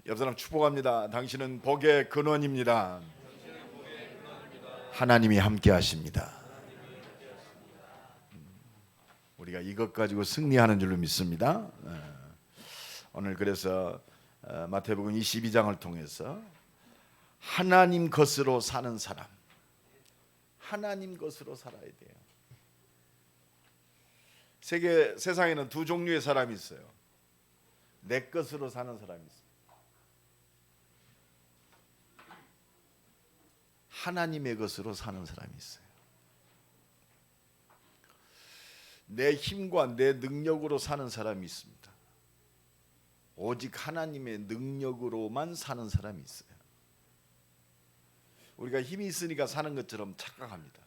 옆 사람 축복합니다. 당신은 복의 근원입니다. 하나님이 함께 하십니다. 우리가 이것 가지고 승리하는 줄로 믿습니다. 오늘 그래서 마태복음 22장을 통해서 하나님 것으로 사는 사람, 하나님 것으로 살아야 돼요. 세상에는 두 종류의 사람이 있어요. 내 것으로 사는 사람이 있어요. 하나님의 것으로 사는 사람이 있어요. 내 힘과 내 능력으로 사는 사람이 있습니다. 오직 하나님의 능력으로만 사는 사람이 있어요. 우리가 힘이 있으니까 사는 것처럼 착각합니다.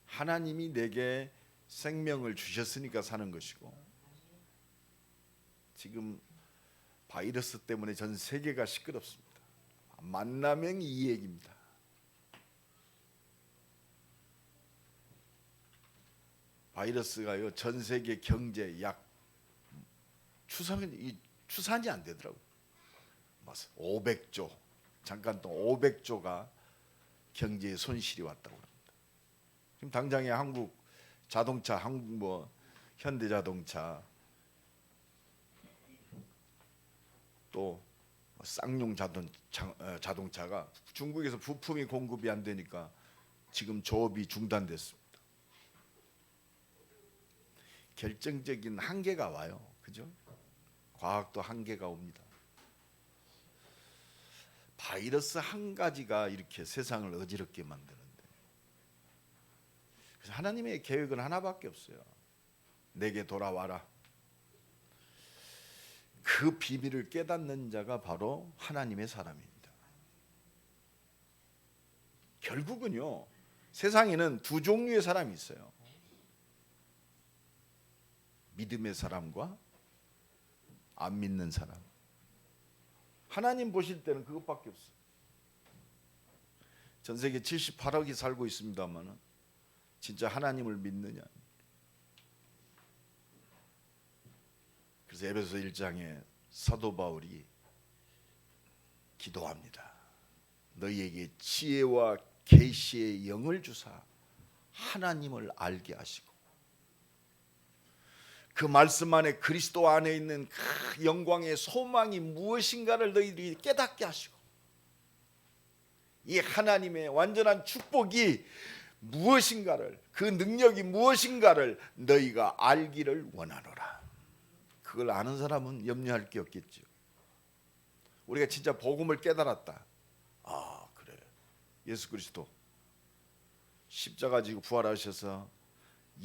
하나님이 내게 생명을 주셨으니까 사는 것이고, 지금 바이러스 때문에 전 세계가 시끄럽습니다. 만나면 이 얘기입니다. 바이러스가요, 전 세계 경제 약 추산이 안 되더라고요. 500조, 잠깐 동안 500조가 경제에 손실이 왔다고 합니다. 지금 당장에 한국 자동차, 현대자동차, 또 쌍용 자동차가 중국에서 부품이 공급이 안 되니까 지금 조업이 중단됐습니다. 결정적인 한계가 와요. 그죠? 과학도 한계가 옵니다. 바이러스 한 가지가 이렇게 세상을 어지럽게 만드는데, 그래서 하나님의 계획은 하나밖에 없어요. 내게 돌아와라. 그 비밀을 깨닫는 자가 바로 하나님의 사람입니다. 결국은요, 세상에는 두 종류의 사람이 있어요. 믿음의 사람과 안 믿는 사람. 하나님 보실 때는 그것밖에 없어요. 전 세계 78억이 살고 있습니다만 진짜 하나님을 믿느냐. 그래서 에베소 1장에 사도 바울이 기도합니다. 너희에게 지혜와 계시의 영을 주사 하나님을 알게 하시고, 그 말씀 안에 그리스도 안에 있는 그 영광의 소망이 무엇인가를 너희들이 깨닫게 하시고, 이 하나님의 완전한 축복이 무엇인가를, 그 능력이 무엇인가를 너희가 알기를 원하노라. 그걸 아는 사람은 염려할 게 없겠죠. 우리가 진짜 복음을 깨달았다. 아, 그래, 예수 그리스도 십자가 지고 부활하셔서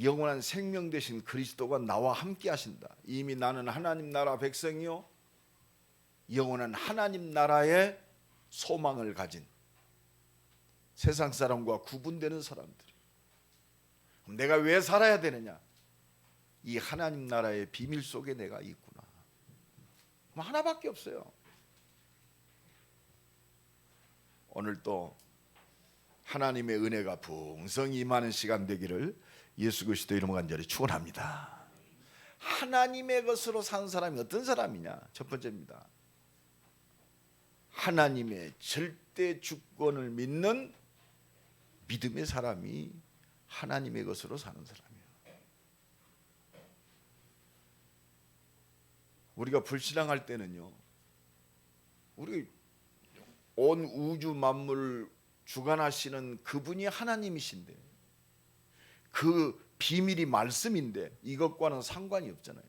영원한 생명 되신 그리스도가 나와 함께 하신다. 이미 나는 하나님 나라 백성이요, 영원한 하나님 나라의 소망을 가진 세상 사람과 구분되는 사람들이. 그럼 내가 왜 살아야 되느냐? 이 하나님 나라의 비밀 속에 내가 있구나. 하나밖에 없어요. 오늘 또 하나님의 은혜가 풍성히 임하는 시간 되기를 예수 그리스도 이름으로 간절히 축원합니다. 하나님의 것으로 사는 사람이 어떤 사람이냐? 첫 번째입니다. 하나님의 절대 주권을 믿는 믿음의 사람이 하나님의 것으로 사는 사람이에요. 우리가 불신앙할 때는요, 우리 온 우주 만물을 주관하시는 그분이 하나님이신데, 그 비밀이 말씀인데 이것과는 상관이 없잖아요.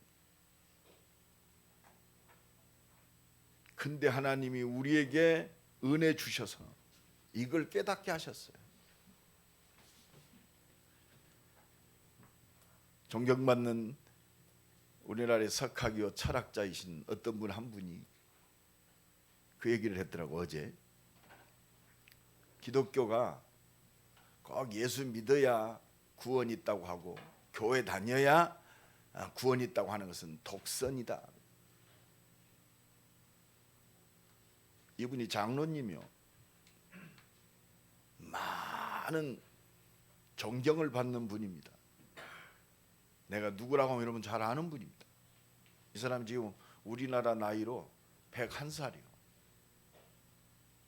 근데 하나님이 우리에게 은혜 주셔서 이걸 깨닫게 하셨어요. 존경받는 우리나라의 석학이요 철학자이신 어떤 분 한 분이 그 얘기를 했더라고. 어제 기독교가 꼭 예수 믿어야 구원이 있다고 하고 교회 다녀야 구원이 있다고 하는 것은 독선이다. 이분이 장로님이요, 많은 존경을 받는 분입니다. 내가 누구라고 하면 여러분 잘 아는 분입니다. 이 사람 지금 우리나라 나이로 101살이요.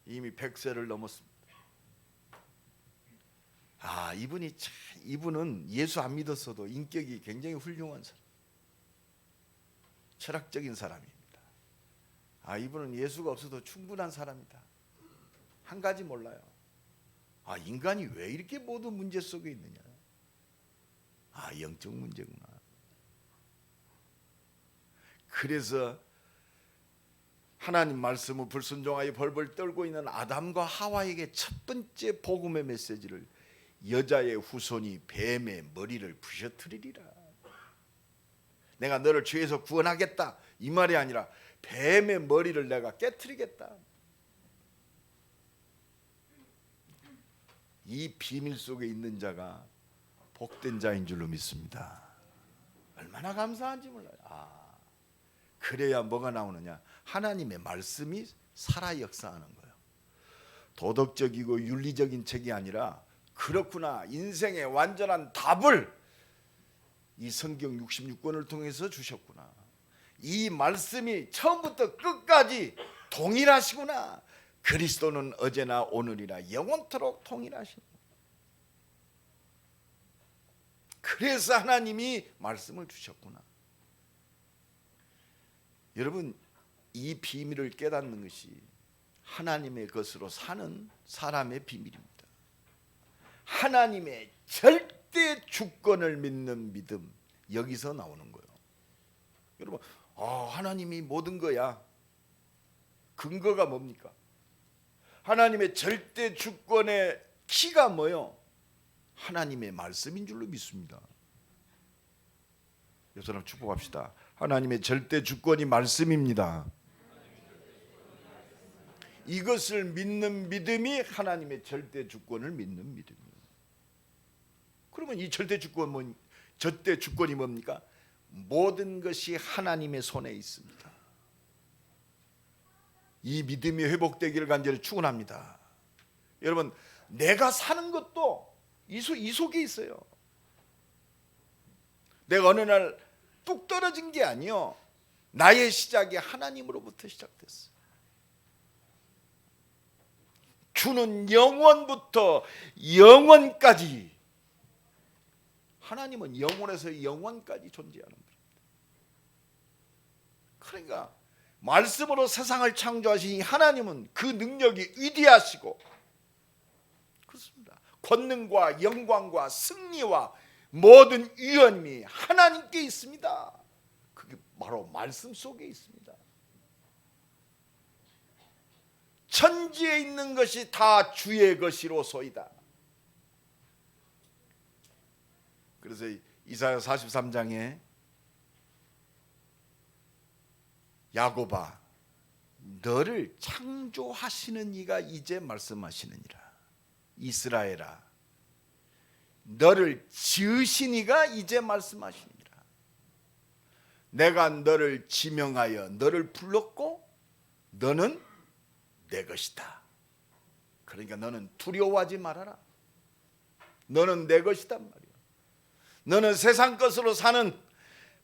이미 100세를 넘었습니다. 이분은 예수 안 믿었어도 인격이 굉장히 훌륭한 사람, 철학적인 사람입니다. 이분은 예수가 없어도 충분한 사람이다. 한 가지 몰라요. 인간이 왜 이렇게 모든 문제 속에 있느냐. 영적 문제구나. 그래서 하나님 말씀을 불순종하여 벌벌 떨고 있는 아담과 하와에게 첫 번째 복음의 메시지를 여자의 후손이 뱀의 머리를 부셔뜨리리라. 내가 너를 죄에서 구원하겠다 이 말이 아니라 뱀의 머리를 내가 깨트리겠다. 이 비밀 속에 있는 자가 복된 자인 줄로 믿습니다. 얼마나 감사한지 몰라요. 그래야 뭐가 나오느냐? 하나님의 말씀이 살아 역사하는 거예요. 도덕적이고 윤리적인 책이 아니라 그렇구나, 인생의 완전한 답을 이 성경 66권을 통해서 주셨구나. 이 말씀이 처음부터 끝까지 동일하시구나. 그리스도는 어제나 오늘이나 영원토록 동일하시고. 그래서 하나님이 말씀을 주셨구나. 여러분, 이 비밀을 깨닫는 것이 하나님의 것으로 사는 사람의 비밀입니다. 하나님의 절대 주권을 믿는 믿음, 여기서 나오는 거예요. 여러분, 하나님이 모든 거야. 근거가 뭡니까? 하나님의 절대 주권의 키가 뭐요? 하나님의 말씀인 줄로 믿습니다. 옆 사람 축복합시다. 하나님의 절대 주권이 말씀입니다. 이것을 믿는 믿음이 하나님의 절대 주권을 믿는 믿음이에요. 그러면 이 절대 주권이 뭡니까? 모든 것이 하나님의 손에 있습니다. 이 믿음이 회복되기를 간절히 축원합니다. 여러분, 내가 사는 것도 이 속에 있어요. 내가 어느 날 뚝 떨어진 게 아니요, 나의 시작이 하나님으로부터 시작됐어. 주는 영원부터 영원까지, 하나님은 영원에서 영원까지 존재하는 분입니다. 그러니까 말씀으로 세상을 창조하신 하나님은 그 능력이 위대하시고, 그렇습니다. 권능과 영광과 승리와 모든 위엄이 하나님께 있습니다. 그게 바로 말씀 속에 있습니다. 천지에 있는 것이 다 주의 것이로소이다. 그래서 이사야 43장에 야곱아, 너를 창조하시는 이가 이제 말씀하시느니라. 이스라엘아, 너를 지으신 이가 이제 말씀하시니라. 내가 너를 지명하여 너를 불렀고 너는 내 것이다. 그러니까 너는 두려워하지 말아라. 너는 내 것이단 말이야. 너는 세상 것으로 사는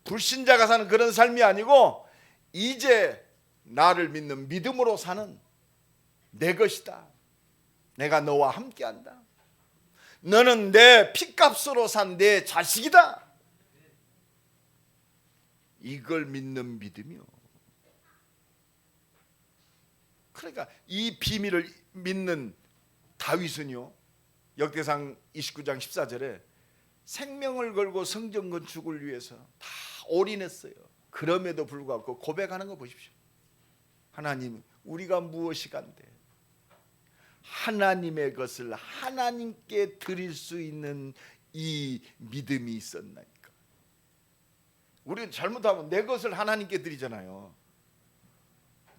불신자가 사는 그런 삶이 아니고 이제 나를 믿는 믿음으로 사는 내 것이다. 내가 너와 함께한다. 너는 내 피값으로 산 내 자식이다. 이걸 믿는 믿음이요. 그러니까 이 비밀을 믿는 다윗은요, 역대상 29장 14절에 생명을 걸고 성전 건축을 위해서 다 올인했어요. 그럼에도 불구하고 고백하는 거 보십시오. 하나님, 우리가 무엇이 간대? 하나님의 것을 하나님께 드릴 수 있는 이 믿음이 있었나니까. 우리는 잘못하면 내 것을 하나님께 드리잖아요.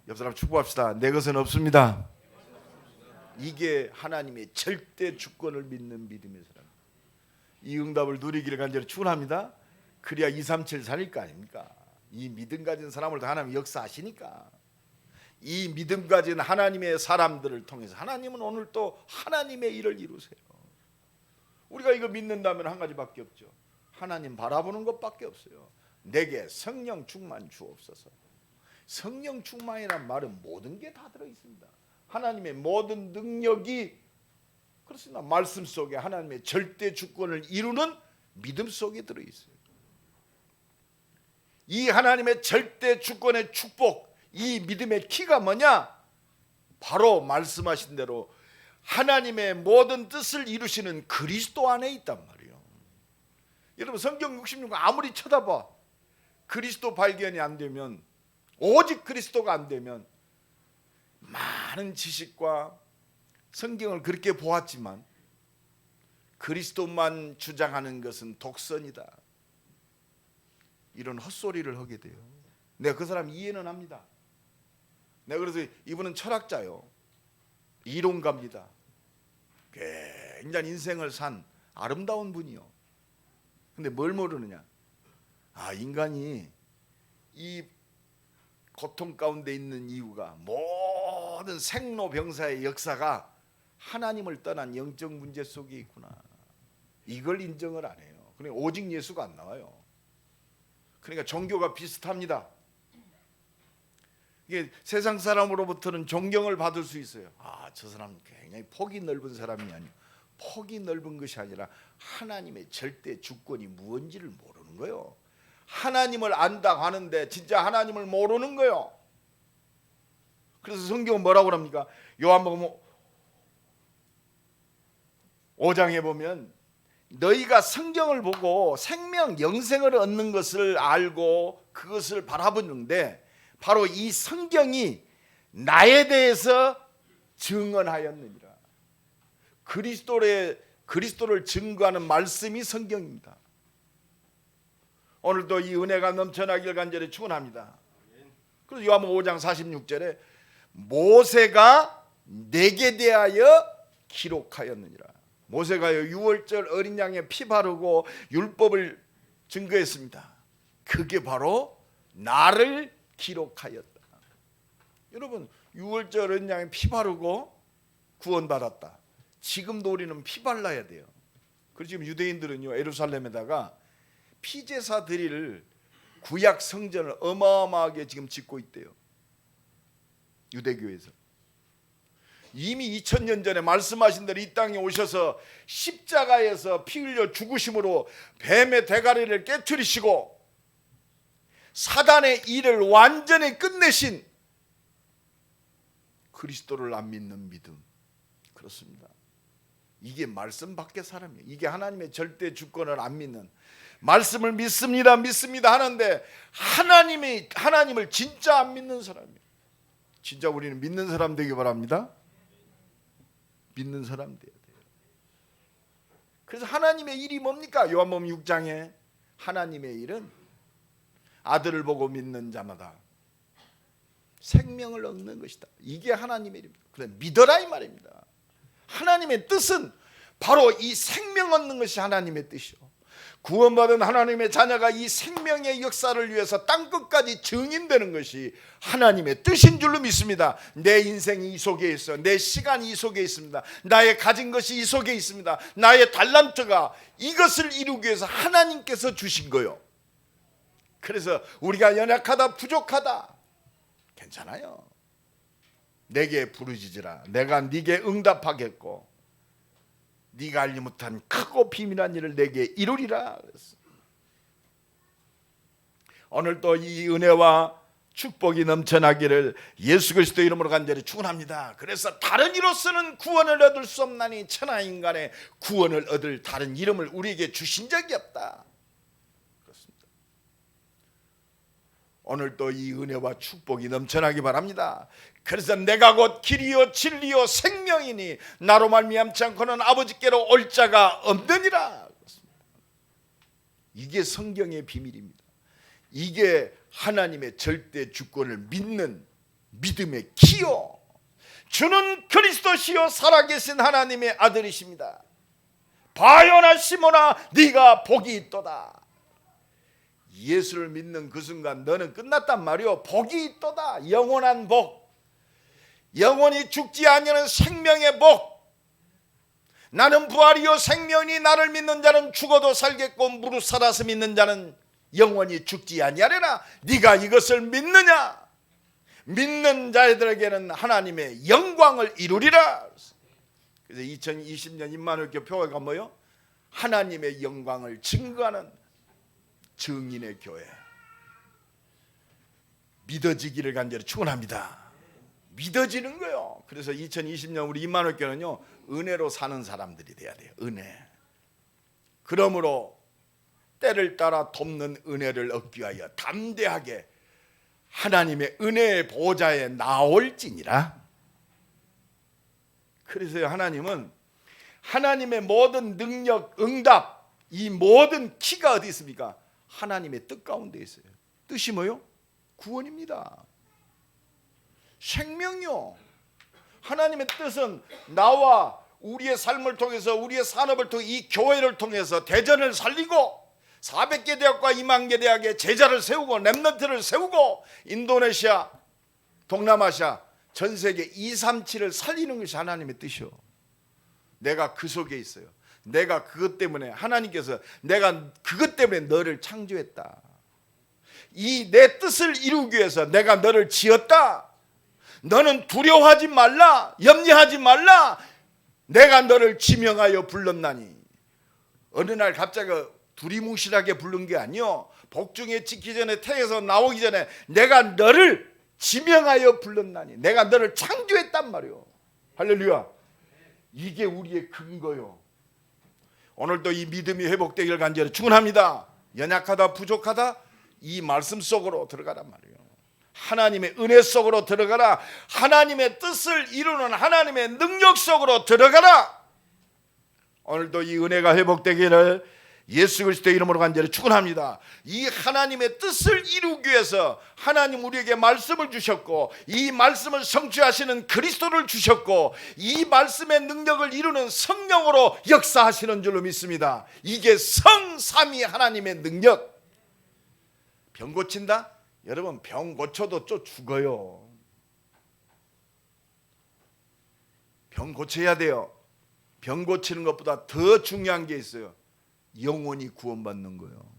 옆 사람 축복합시다. 내 것은 없습니다. 이게 하나님의 절대 주권을 믿는 믿음의 사람. 이 응답을 누리기를 간절히 축원합니다. 그래야 237 살릴 거 아닙니까? 이 믿음 가진 사람을 더 하나님 역사하시니까. 이 믿음 가진 하나님의 사람들을 통해서 하나님은 오늘 또 하나님의 일을 이루세요. 우리가 이거 믿는다면 한 가지밖에 없죠. 하나님 바라보는 것밖에 없어요. 내게 성령 충만 주옵소서. 성령 충만이란 말은 모든 게 다 들어있습니다. 하나님의 모든 능력이 그렇습니다. 말씀 속에 하나님의 절대 주권을 이루는 믿음 속에 들어있어요. 이 하나님의 절대 주권의 축복, 이 믿음의 키가 뭐냐? 바로 말씀하신 대로 하나님의 모든 뜻을 이루시는 그리스도 안에 있단 말이에요. 여러분 성경 66권 아무리 쳐다봐 그리스도 발견이 안 되면, 오직 그리스도가 안 되면, 많은 지식과 성경을 그렇게 보았지만 그리스도만 주장하는 것은 독선이다, 이런 헛소리를 하게 돼요. 내가 그 사람 이해는 합니다. 내가 그래서 이분은 철학자요, 이론가입니다. 굉장히 인생을 산 아름다운 분이요. 근데 뭘 모르느냐? 인간이 이 고통 가운데 있는 이유가, 모든 생로병사의 역사가 하나님을 떠난 영적 문제 속에 있구나. 이걸 인정을 안 해요. 그러니까 오직 예수가 안 나와요. 그러니까 종교가 비슷합니다. 이게 세상 사람으로부터는 존경을 받을 수 있어요. 저 사람은 굉장히 폭이 넓은 사람이 아니에요. 폭이 넓은 것이 아니라 하나님의 절대 주권이 무엇인지를 모르는 거예요. 하나님을 안다 하는데 진짜 하나님을 모르는 거예요. 그래서 성경은 뭐라고 합니까? 요한복음 5장에 보면 너희가 성경을 보고 생명 영생을 얻는 것을 알고 그것을 바라보는데, 바로 이 성경이 나에 대해서 증언하였느니라. 그리스도를 증거하는 말씀이 성경입니다. 오늘도 이 은혜가 넘쳐나길 간절히 축원합니다. 그래서 요한복음 5장 46절에 모세가 내게 대하여 기록하였느니라. 모세가요 유월절 어린 양의 피 바르고 율법을 증거했습니다. 그게 바로 나를 기록하였다. 여러분 유월절 어린 양의 피 바르고 구원받았다. 지금도 우리는 피 발라야 돼요. 그래서 지금 유대인들은요 예루살렘에다가 피제사 드릴 구약 성전을 어마어마하게 지금 짓고 있대요. 유대교에서. 이미 2000년 전에 말씀하신 대로 이 땅에 오셔서 십자가에서 피 흘려 죽으심으로 뱀의 대가리를 깨트리시고 사단의 일을 완전히 끝내신 그리스도를 안 믿는 믿음, 그렇습니다. 이게 말씀 밖의 사람이에요. 이게 하나님의 절대 주권을 안 믿는, 말씀을 믿습니다 믿습니다 하는데 하나님을 진짜 안 믿는 사람이에요. 진짜 우리는 믿는 사람 되기 바랍니다. 믿는 사람 돼야 돼요. 그래서 하나님의 일이 뭡니까? 요한복음 6장에 하나님의 일은 아들을 보고 믿는 자마다 생명을 얻는 것이다. 이게 하나님의 일입니다. 그래 믿어라 이 말입니다. 하나님의 뜻은 바로 이 생명 얻는 것이 하나님의 뜻이요. 구원받은 하나님의 자녀가 이 생명의 역사를 위해서 땅끝까지 증인되는 것이 하나님의 뜻인 줄로 믿습니다. 내 인생이 이 속에 있어. 내 시간이 이 속에 있습니다. 나의 가진 것이 이 속에 있습니다. 나의 달란트가 이것을 이루기 위해서 하나님께서 주신 거요. 그래서 우리가 연약하다 부족하다 괜찮아요. 내게 부르짖으라. 내가 네게 응답하겠고 네가 알지 못한 크고 비밀한 일을 내게 이루리라. 오늘도 이 은혜와 축복이 넘쳐나기를 예수 그리스도의 이름으로 간절히 축원합니다. 그래서 다른 이로서는 구원을 얻을 수 없나니 천하 인간의 구원을 얻을 다른 이름을 우리에게 주신 적이 없다. 그렇습니다. 오늘도 이 은혜와 축복이 넘쳐나기 바랍니다. 그래서 내가 곧 길이요 진리요 생명이니 나로 말미암지 않고는 아버지께로 올 자가 없느니라. 이게 성경의 비밀입니다. 이게 하나님의 절대 주권을 믿는 믿음의 키요. 주는 그리스도시요 살아계신 하나님의 아들이십니다. 바요나 시몬아 네가 복이 있도다. 예수를 믿는 그 순간 너는 끝났단 말이요. 복이 있도다. 영원한 복, 영원히 죽지 아니하는 생명의 복. 나는 부활이요 생명이 나를 믿는 자는 죽어도 살겠고 무릇 살아서 믿는 자는 영원히 죽지 아니하리라. 네가 이것을 믿느냐? 믿는 자들에게는 하나님의 영광을 이루리라. 그래서 2020년 임마누엘교회 표어가 뭐요? 하나님의 영광을 증거하는 증인의 교회. 믿어지기를 간절히 축원합니다. 믿어지는 거요. 그래서 2020년 우리 임마누엘교회는요, 은혜로 사는 사람들이 돼야 돼요. 은혜. 그러므로 때를 따라 돕는 은혜를 얻기 위하여 담대하게 하나님의 은혜의 보좌에 나올지니라. 그래서 하나님은 하나님의 모든 능력, 응답, 이 모든 키가 어디 있습니까? 하나님의 뜻 가운데 있어요. 뜻이 뭐요? 구원입니다. 생명이요. 하나님의 뜻은 나와 우리의 삶을 통해서, 우리의 산업을 통해, 이 교회를 통해서 대전을 살리고 400개 대학과 2만 개 대학에 제자를 세우고 렘넌트를 세우고 인도네시아, 동남아시아, 전 세계 237을 살리는 것이 하나님의 뜻이요. 내가 그 속에 있어요. 내가 그것 때문에, 하나님께서 내가 그것 때문에 너를 창조했다. 이 내 뜻을 이루기 위해서 내가 너를 지었다. 너는 두려워하지 말라. 염려하지 말라. 내가 너를 지명하여 불렀나니. 어느 날 갑자기 두리뭉실하게 부른 게 아니요, 복중에 찍기 전에 태에서 나오기 전에 내가 너를 지명하여 불렀나니, 내가 너를 창조했단 말이요. 할렐루야. 이게 우리의 근거요. 오늘도 이 믿음이 회복되기를 간절히 축원합니다. 연약하다, 부족하다, 이 말씀 속으로 들어가란 말이에요. 하나님의 은혜 속으로 들어가라. 하나님의 뜻을 이루는 하나님의 능력 속으로 들어가라. 오늘도 이 은혜가 회복되기를 예수 그리스도의 이름으로 간절히 축원합니다. 이 하나님의 뜻을 이루기 위해서 하나님 우리에게 말씀을 주셨고, 이 말씀을 성취하시는 그리스도를 주셨고, 이 말씀의 능력을 이루는 성령으로 역사하시는 줄로 믿습니다. 이게 성삼위 하나님의 능력. 병 고친다? 여러분, 병 고쳐도 또 죽어요. 병 고쳐야 돼요. 병 고치는 것보다 더 중요한 게 있어요. 영원히 구원받는 거예요.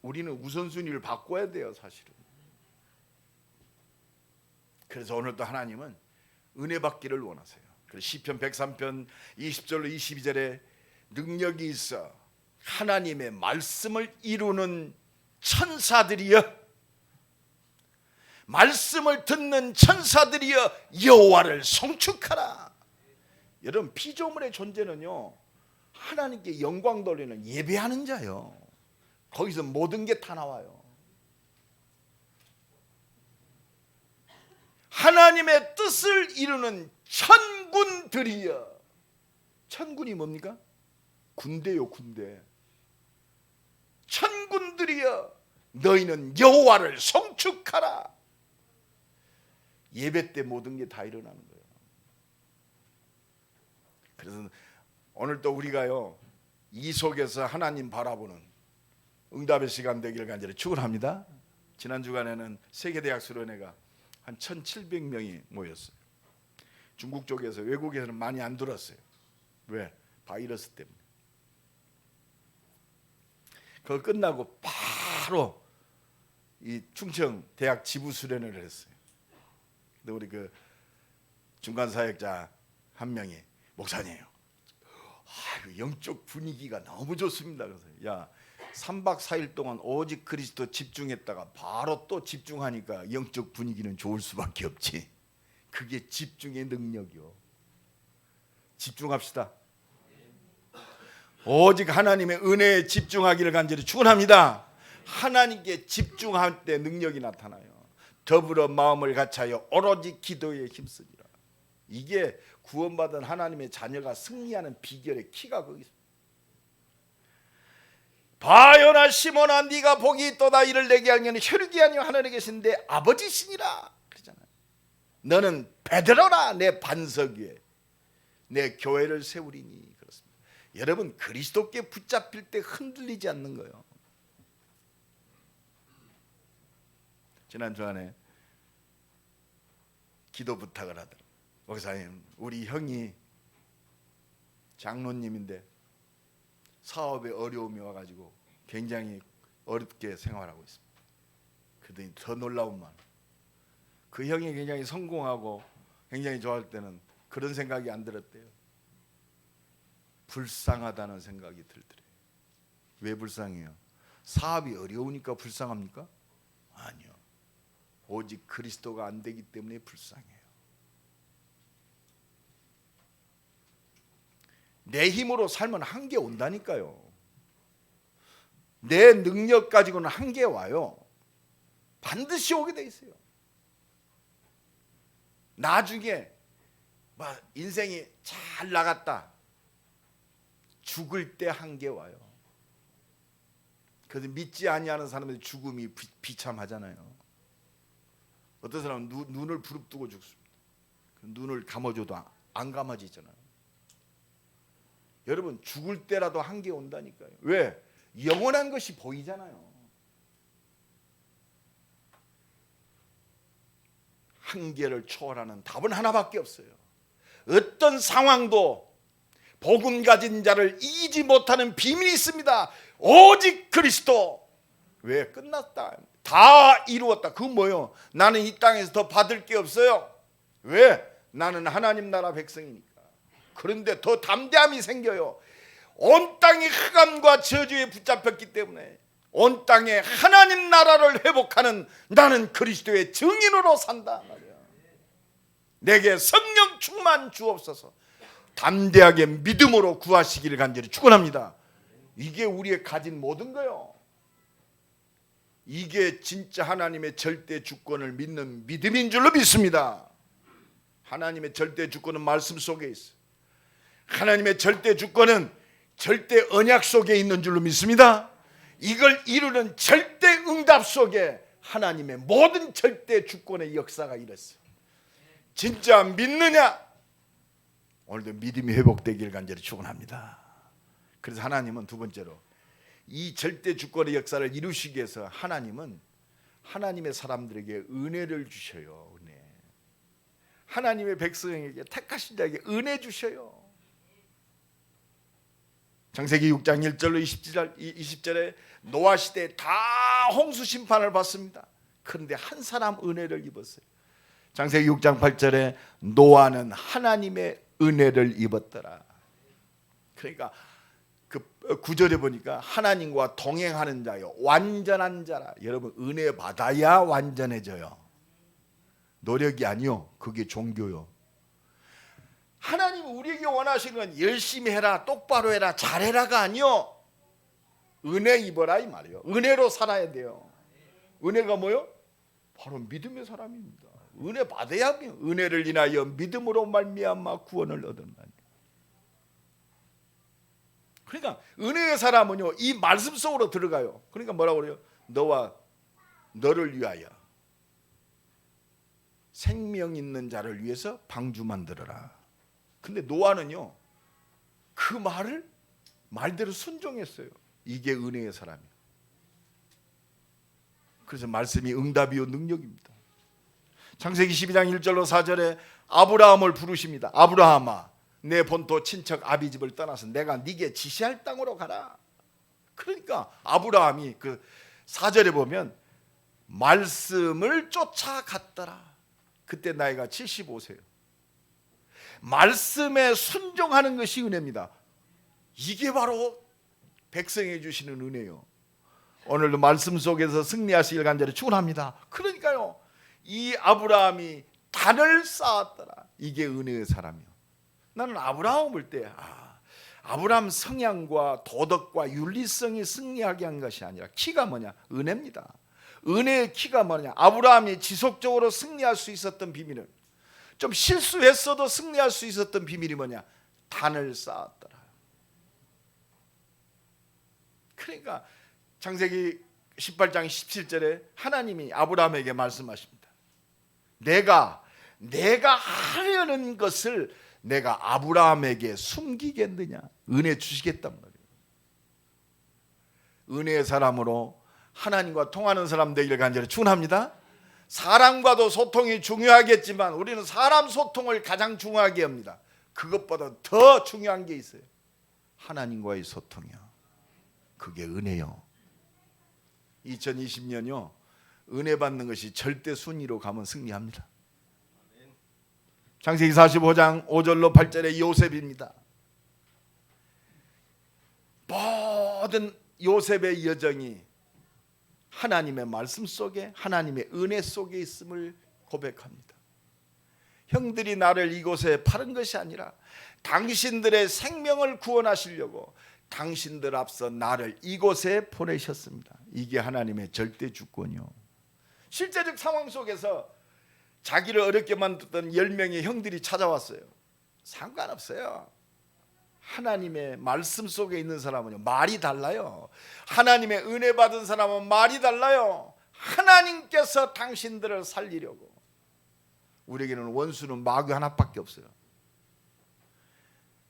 우리는 우선순위를 바꿔야 돼요, 사실은. 그래서 오늘도 하나님은 은혜 받기를 원하세요. 그래서 시편 103편 20절로 22절에 능력이 있어 하나님의 말씀을 이루는 천사들이여, 말씀을 듣는 천사들이여 여호와를 송축하라. 여러분, 피조물의 존재는요, 하나님께 영광 돌리는 예배하는 자요. 거기서 모든 게 다 나와요. 하나님의 뜻을 이루는 천군들이여. 천군이 뭡니까? 군대요, 군대. 천군들이여 너희는 여호와를 송축하라. 예배 때 모든 게 다 일어나는 거예요. 그래서 오늘 또 우리가요, 이 속에서 하나님 바라보는 응답의 시간 되기를 간절히 축원합니다. 지난 주간에는 세계대학 수련회가 한 1,700명이 모였어요. 중국 쪽에서, 외국에서는 많이 안 들었어요. 왜? 바이러스 때문에. 그거 끝나고 바로 이 충청 대학 지부 수련회를 했어요. 근데 우리 그 중간 사역자 한 명이, 목사님이에요. 영적 분위기가 너무 좋습니다. 그래서 야, 3박 4일 동안 오직 그리스도 집중했다가 바로 또 집중하니까 영적 분위기는 좋을 수밖에 없지. 그게 집중의 능력이요. 집중합시다. 오직 하나님의 은혜에 집중하기를 간절히 축원합니다. 하나님께 집중할 때 능력이 나타나요. 더불어 마음을 같이하여 오로지 기도에 힘쓰리라. 이게 구원받은 하나님의 자녀가 승리하는 비결의 키가 거기 있습니다. 바요나 시몬아, 네가 복이 있도다. 이를 내게 알려는 혈육이 아니요 하늘에 계신데 아버지시니라 그러잖아요. 너는 베드로라, 내 반석 위에 내 교회를 세우리니. 그렇습니다. 여러분, 그리스도께 붙잡힐 때 흔들리지 않는 거예요. 지난 주간에 기도 부탁을 하더라고요. 목사님, 우리 형이 장로님인데 사업에 어려움이 와가지고 굉장히 어렵게 생활하고 있습니다. 그러더니 더 놀라운 말. 그 형이 굉장히 성공하고 굉장히 좋아할 때는 그런 생각이 안 들었대요. 불쌍하다는 생각이 들더래요. 왜 불쌍해요? 사업이 어려우니까 불쌍합니까? 아니요. 오직 그리스도가 안 되기 때문에 불쌍해요. 내 힘으로 살면 한계 온다니까요. 내 능력 가지고는 한계 와요. 반드시 오게 돼 있어요. 나중에 인생이 잘 나갔다 죽을 때 한계 와요. 그래서 믿지 아니하는 사람의 죽음이 비참하잖아요. 어떤 사람은 눈을 부릅뜨고 죽습니다. 눈을 감아줘도 안 감아지잖아요. 여러분 죽을 때라도 한계 온다니까요. 왜? 영원한 것이 보이잖아요. 한계를 초월하는 답은 하나밖에 없어요. 어떤 상황도 복음 가진 자를 이기지 못하는 비밀이 있습니다. 오직 그리스도. 왜? 끝났다. 다 이루었다. 그건 뭐예요? 나는 이 땅에서 더 받을 게 없어요. 왜? 나는 하나님 나라 백성이니까. 그런데 더 담대함이 생겨요. 온 땅이 흑암과 저주에 붙잡혔기 때문에 온 땅에 하나님 나라를 회복하는 나는 그리스도의 증인으로 산다 말이야. 내게 성령 충만 주옵소서. 담대하게 믿음으로 구하시기를 간절히 축원합니다. 이게 우리의 가진 모든 거요. 이게 진짜 하나님의 절대 주권을 믿는 믿음인 줄로 믿습니다. 하나님의 절대 주권은 말씀 속에 있어요. 하나님의 절대 주권은 절대 언약 속에 있는 줄로 믿습니다. 이걸 이루는 절대 응답 속에 하나님의 모든 절대 주권의 역사가 일었어요. 진짜 믿느냐? 오늘도 믿음이 회복되길 간절히 축원합니다. 그래서 하나님은 두 번째로 이 절대 주권의 역사를 이루시기 위해서 하나님은 하나님의 사람들에게 은혜를 주셔요. 은혜. 하나님의 백성에게 택하신 자에게 은혜 주셔요. 창세기 6장 1절로 20절에 노아 시대에 다 홍수 심판을 받습니다. 그런데 한 사람 은혜를 입었어요. 창세기 6장 8절에 노아는 하나님의 은혜를 입었더라. 그러니까 그 9절에 보니까 하나님과 동행하는 자요 완전한 자라. 여러분 은혜 받아야 완전해져요. 노력이 아니요. 그게 종교요. 하나님 우리에게 원하시는 건 열심히 해라, 똑바로 해라, 잘해라가 아니요. 은혜 입어라 이 말이에요. 은혜로 살아야 돼요. 은혜가 뭐요? 바로 믿음의 사람입니다. 은혜 받아야 돼요. 은혜를 인하여 믿음으로 말미암아 구원을 얻는다. 그러니까 은혜의 사람은요 이 말씀 속으로 들어가요. 그러니까 뭐라고 그래요? 너와 너를 위하여 생명 있는 자를 위해서 방주 만들어라. 근데 노아는요 그 말대로 순종했어요. 이게 은혜의 사람이에요. 그래서 말씀이 응답이요 능력입니다. 창세기 12장 1절로 4절에 아브라함을 부르십니다. 아브라함아 내 본토 친척 아비 집을 떠나서 내가 네게 지시할 땅으로 가라. 그러니까 아브라함이 그 4절에 보면 말씀을 쫓아갔더라. 그때 나이가 75세예요. 말씀에 순종하는 것이 은혜입니다. 이게 바로 백성에 주시는 은혜요. 오늘도 말씀 속에서 승리하시길 간절히 축원합니다. 그러니까요 이 아브라함이 단을 쌓았더라. 이게 은혜의 사람이요. 나는 아브라함을 볼 때 아브라함 성향과 도덕과 윤리성이 승리하게 한 것이 아니라 키가 뭐냐? 은혜입니다. 은혜의 키가 뭐냐? 아브라함이 지속적으로 승리할 수 있었던 비밀은 좀 실수했어도 승리할 수 있었던 비밀이 뭐냐? 단을 쌓았더라. 그러니까 창세기 18장 17절에 하나님이 아브라함에게 말씀하십니다. 내가 하려는 것을 내가 아브라함에게 숨기겠느냐? 은혜 주시겠단 말이에요. 은혜의 사람으로 하나님과 통하는 사람 되기를 간절히 축원합니다. 사람과도 소통이 중요하겠지만 우리는 사람 소통을 가장 중요하게 합니다. 그것보다 더 중요한 게 있어요. 하나님과의 소통이요. 그게 은혜요. 2020년요 은혜 받는 것이 절대 순위로 가면 승리합니다. 창세기 45장 5절로 8절의 요셉입니다. 모든 요셉의 여정이 하나님의 말씀 속에, 하나님의 은혜 속에 있음을 고백합니다. 형들이 나를 이곳에 파는 것이 아니라 당신들의 생명을 구원하시려고 당신들 앞서 나를 이곳에 보내셨습니다. 이게 하나님의 절대 주권이요. 실제적 상황 속에서 자기를 어렵게 만들었던 10명의 형들이 찾아왔어요. 상관없어요. 하나님의 말씀 속에 있는 사람은요, 말이 달라요. 하나님의 은혜 받은 사람은 말이 달라요. 하나님께서 당신들을 살리려고. 우리에게는 원수는 마귀 하나밖에 없어요.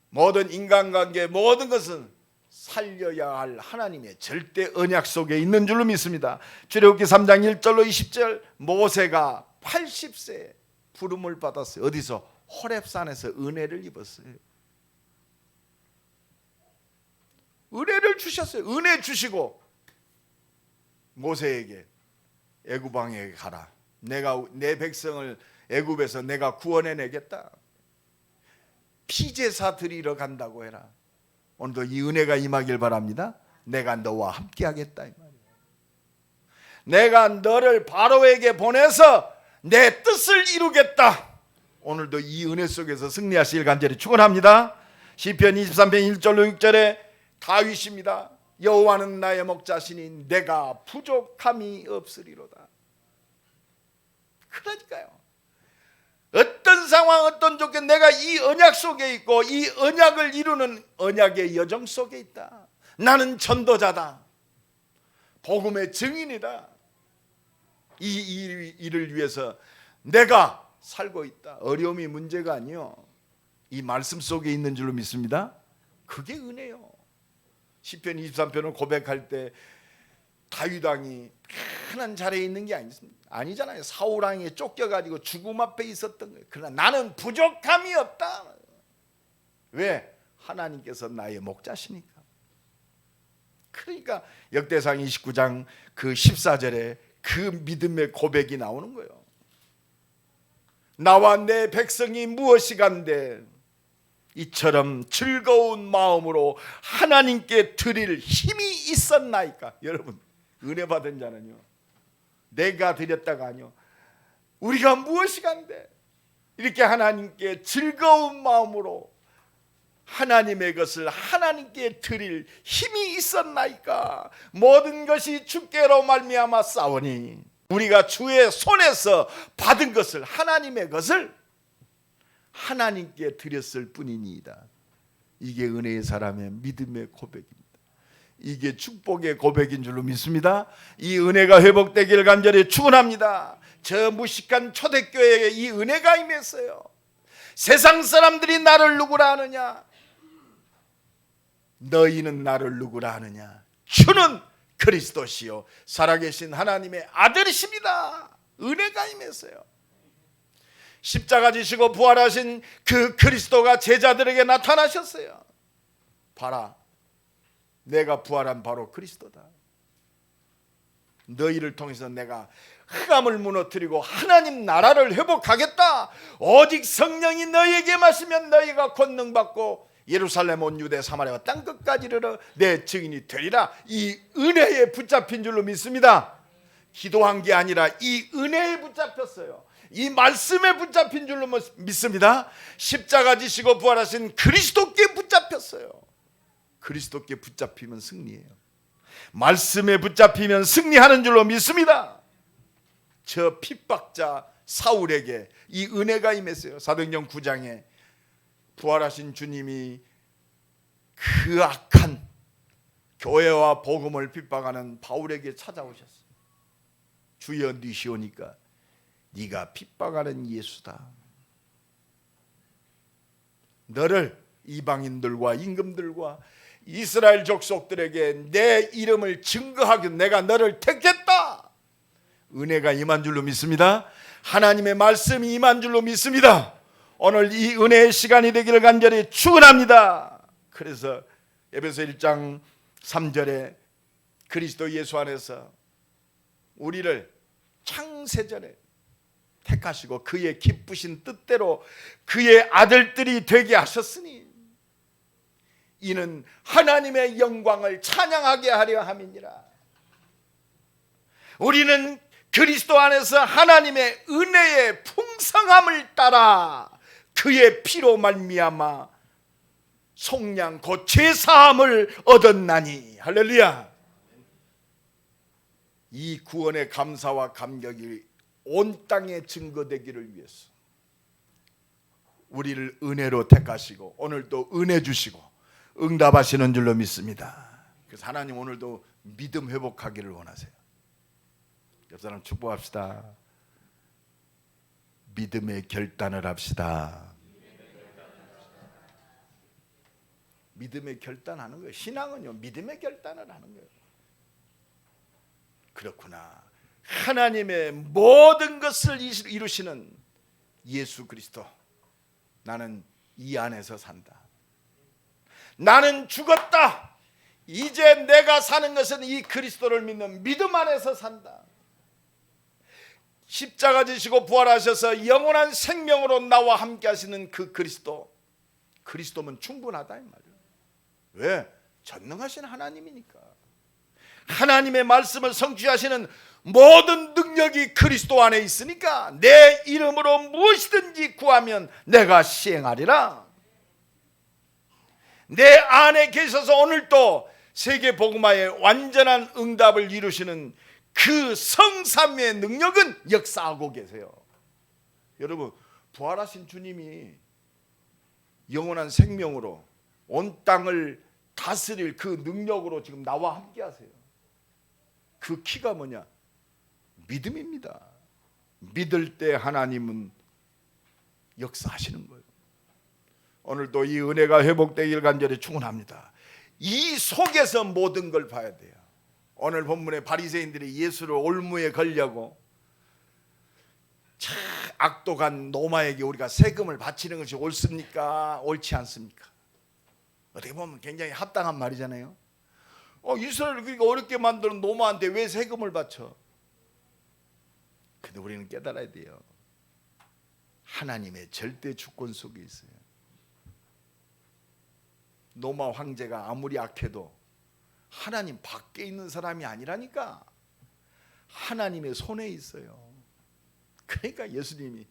모든 인간관계, 모든 것은 살려야 할 하나님의 절대 언약 속에 있는 줄로 믿습니다. 출애굽기 3장 1절로 20절, 모세가 80세에 부름을 받았어요. 어디서? 호렙산에서 은혜를 입었어요. 은혜를 주셨어요. 은혜 주시고 모세에게 애굽 왕에게 가라. 내가 내 백성을 애굽에서 내가 구원해내겠다. 피제사 드리러 간다고 해라. 오늘도 이 은혜가 임하길 바랍니다. 내가 너와 함께하겠다 이 말이에요. 내가 너를 바로에게 보내서 내 뜻을 이루겠다. 오늘도 이 은혜 속에서 승리하시길 간절히 축원합니다. 시편 23편 1절로 6절에 다윗입니다. 여호와는 나의 목자시니 내가 부족함이 없으리로다. 그러니까요, 어떤 상황, 어떤 조건, 내가 이 언약 속에 있고 이 언약을 이루는 언약의 여정 속에 있다. 나는 전도자다. 복음의 증인이다. 이 일을 위해서 내가 살고 있다. 어려움이 문제가 아니요, 이 말씀 속에 있는 줄로 믿습니다. 그게 은혜요. 시편 23편을 고백할 때 다윗 왕이 편한 자리에 있는 게 아니잖아요. 사울 왕에 쫓겨가지고 죽음 앞에 있었던 거예요. 그러나 나는 부족함이 없다. 왜? 하나님께서 나의 목자시니까. 그러니까 역대상 29장 그 14절에 그 믿음의 고백이 나오는 거예요. 나와 내 백성이 무엇이간데 이처럼 즐거운 마음으로 하나님께 드릴 힘이 있었나이까. 여러분, 은혜 받은 자는요, 내가 드렸다가 아니요, 우리가 무엇이간데 이렇게 하나님께 즐거운 마음으로 하나님의 것을 하나님께 드릴 힘이 있었나이까. 모든 것이 주께로 말미암아 싸우니 우리가 주의 손에서 받은 것을, 하나님의 것을 하나님께 드렸을 뿐이니이다. 이게 은혜의 사람의 믿음의 고백입니다. 이게 축복의 고백인 줄로 믿습니다. 이 은혜가 회복되기를 간절히 축원합니다. 저 무식한 초대교회에 이 은혜가 임했어요. 세상 사람들이 나를 누구라 하느냐? 너희는 나를 누구라 하느냐? 주는 그리스도시요 살아계신 하나님의 아들이십니다. 은혜가 임했어요. 십자가 지시고 부활하신 그 그리스도가 제자들에게 나타나셨어요. 봐라, 내가 부활한 바로 그리스도다. 너희를 통해서 내가 흑암을 무너뜨리고 하나님 나라를 회복하겠다. 오직 성령이 너희에게 마시면 너희가 권능받고 예루살렘 온 유대 사마리아와 땅끝까지 이르러 내 증인이 되리라. 이 은혜에 붙잡힌 줄로 믿습니다. 기도한 게 아니라 이 은혜에 붙잡혔어요. 이 말씀에 붙잡힌 줄로 믿습니다. 십자가 지시고 부활하신 그리스도께 붙잡혔어요. 그리스도께 붙잡히면 승리예요. 말씀에 붙잡히면 승리하는 줄로 믿습니다. 저 핍박자 사울에게 이 은혜가 임했어요. 사도행전 9장에 부활하신 주님이 그 악한 교회와 복음을 핍박하는 바울에게 찾아오셨어요. 주여 니시오니까 네가 핍박하는 예수다. 너를 이방인들과 임금들과 이스라엘 족속들에게 내 이름을 증거하기 내가 너를 택했다. 은혜가 임한 줄로 믿습니다. 하나님의 말씀이 임한 줄로 믿습니다. 오늘 이 은혜의 시간이 되기를 간절히 축원합니다. 그래서 에베소 1장 3절에 그리스도 예수 안에서 우리를 창세전에 택하시고 그의 기쁘신 뜻대로 그의 아들들이 되게 하셨으니 이는 하나님의 영광을 찬양하게 하려 함이니라. 우리는 그리스도 안에서 하나님의 은혜의 풍성함을 따라 그의 피로 말미암아 속량 곧 죄사함을 얻었나니. 할렐루야. 이 구원의 감사와 감격이 온 땅에 증거되기를 위해서 우리를 은혜로 택하시고 오늘도 은혜 주시고 응답하시는 줄로 믿습니다. 그래서 하나님 오늘도 믿음 회복하기를 원하세요. 옆 사람 축복합시다. 믿음의 결단을 합시다. 믿음의 결단하는 거예요. 신앙은요, 믿음의 결단을 하는 거예요. 그렇구나. 하나님의 모든 것을 이루시는 예수 그리스도, 나는 이 안에서 산다. 나는 죽었다. 이제 내가 사는 것은 이 그리스도를 믿는 믿음 안에서 산다. 십자가 지시고 부활하셔서 영원한 생명으로 나와 함께 하시는 그 그리스도면 충분하다 이 말이에요. 왜? 전능하신 하나님이니까. 하나님의 말씀을 성취하시는 모든 능력이 그리스도 안에 있으니까 내 이름으로 무엇이든지 구하면 내가 시행하리라. 내 안에 계셔서 오늘도 세계 복음화의 완전한 응답을 이루시는 그 성삼위의 능력은 역사하고 계세요. 여러분, 부활하신 주님이 영원한 생명으로 온 땅을 다스릴 그 능력으로 지금 나와 함께 하세요. 그 키가 뭐냐? 믿음입니다. 믿을 때 하나님은 역사하시는 거예요. 오늘도 이 은혜가 회복되길 간절히 축원합니다. 이 속에서 모든 걸 봐야 돼요. 오늘 본문에 바리새인들이 예수를 올무에 걸려고 악독한 로마에게 우리가 세금을 바치는 것이 옳습니까? 옳지 않습니까? 어떻게 보면 굉장히 합당한 말이잖아요. 이스라엘을 그렇게 어렵게 만드는 로마한테 왜 세금을 바쳐? 근데 우리는 깨달아야 돼요. 하나님의 절대 주권 속에 있어요. 로마 황제가 아무리 악해도 하나님 밖에 있는 사람이 아니라니까. 하나님의 손에 있어요. 그러니까 예수님이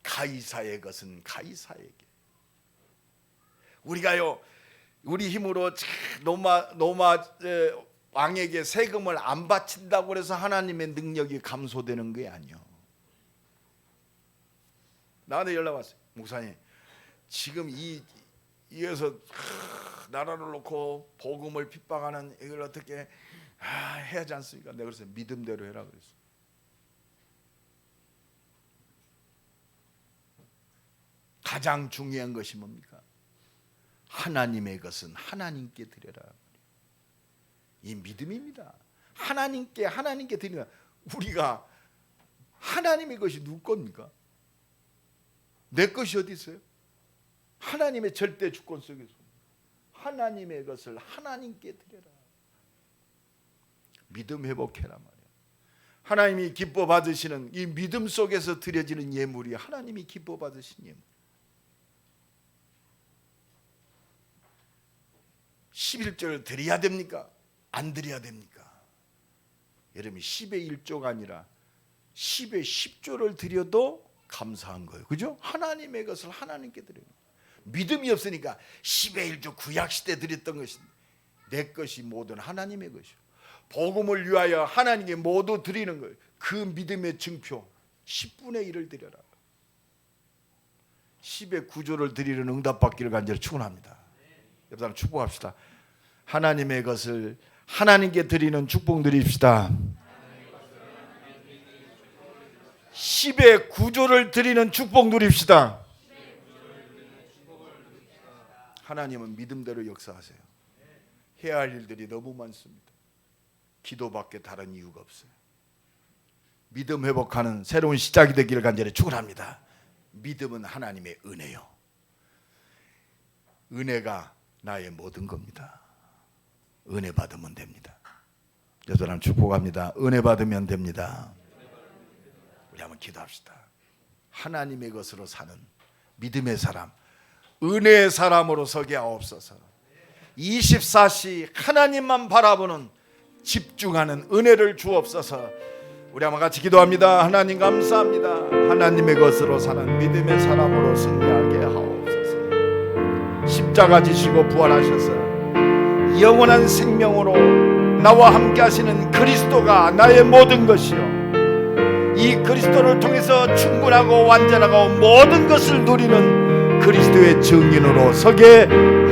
가이사의 것은 가이사에게. 우리가요, 우리 힘으로 로마 왕에게 세금을 안 바친다고 해서 하나님의 능력이 감소되는 게 아니요. 나한테 연락 왔어요. 목사님, 지금 이어서 나라를 놓고 복음을 핍박하는 이걸 어떻게 해야 하지 않습니까? 내가 그래서 믿음대로 해라 그랬어. 가장 중요한 것이 뭡니까? 하나님의 것은 하나님께 드려라. 이 믿음입니다. 하나님께 드리는, 우리가 하나님의 것이 누구 겁니까? 내 것이 어디 있어요? 하나님의 절대 주권 속에서 하나님의 것을 하나님께 드려라. 믿음 회복해라 말이야. 하나님이 기뻐 받으시는 이 믿음 속에서 드려지는 예물이 하나님이 기뻐 받으신 예물. 11조를 드려야 됩니까? 안 드려야 됩니까? 여러분이 10의 1조가 아니라 10의 10조를 드려도 감사한 거예요. 그죠? 하나님의 것을 하나님께 드려요. 믿음이 없으니까 10의 1조 구약시대 드렸던 것이 내 것이 모든 하나님의 것이요. 복음을 위하여 하나님께 모두 드리는 거예요. 그 믿음의 증표 10분의 1을 드려라. 10의 9조를 드리는 응답받기를 간절히 축원합니다. 옆 사람 축복합시다. 하나님의 것을 하나님께 드리는 축복 드립시다. 10의 9조를 드리는 축복 누립시다. 하나님은 믿음대로 역사하세요. 해야 할 일들이 너무 많습니다. 기도밖에 다른 이유가 없어요. 믿음 회복하는 새로운 시작이 되기를 간절히 축원합니다. 믿음은 하나님의 은혜요. 은혜가 나의 모든 겁니다. 은혜 받으면 됩니다. 여러분 축복합니다. 은혜 받으면 됩니다. 우리 한번 기도합시다. 하나님의 것으로 사는 믿음의 사람, 은혜의 사람으로 서게 하옵소서. 24시 하나님만 바라보는 집중하는 은혜를 주옵소서. 우리 한번 같이 기도합니다. 하나님 감사합니다. 하나님의 것으로 사는 믿음의 사람으로 승리하게 하옵소서. 십자가 지시고 부활하셔서 영원한 생명으로 나와 함께 하시는 그리스도가 나의 모든 것이요, 이 그리스도를 통해서 충분하고 완전하고 모든 것을 누리는 그리스도의 증인으로 서게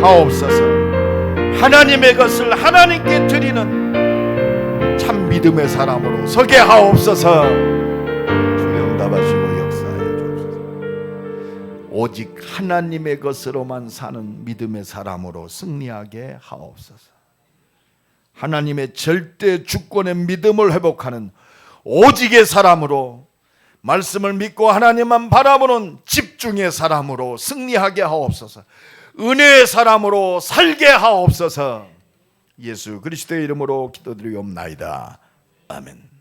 하옵소서. 하나님의 것을 하나님께 드리는 참 믿음의 사람으로 서게 하옵소서. 주여 응답하시고 역사해 주옵소서. 오직 하나님의 것으로만 사는 믿음의 사람으로 승리하게 하옵소서. 하나님의 절대 주권의 믿음을 회복하는 오직의 사람으로, 말씀을 믿고 하나님만 바라보는 집중의 사람으로 승리하게 하옵소서. 은혜의 사람으로 살게 하옵소서. 예수 그리스도의 이름으로 기도드리옵나이다. 아멘.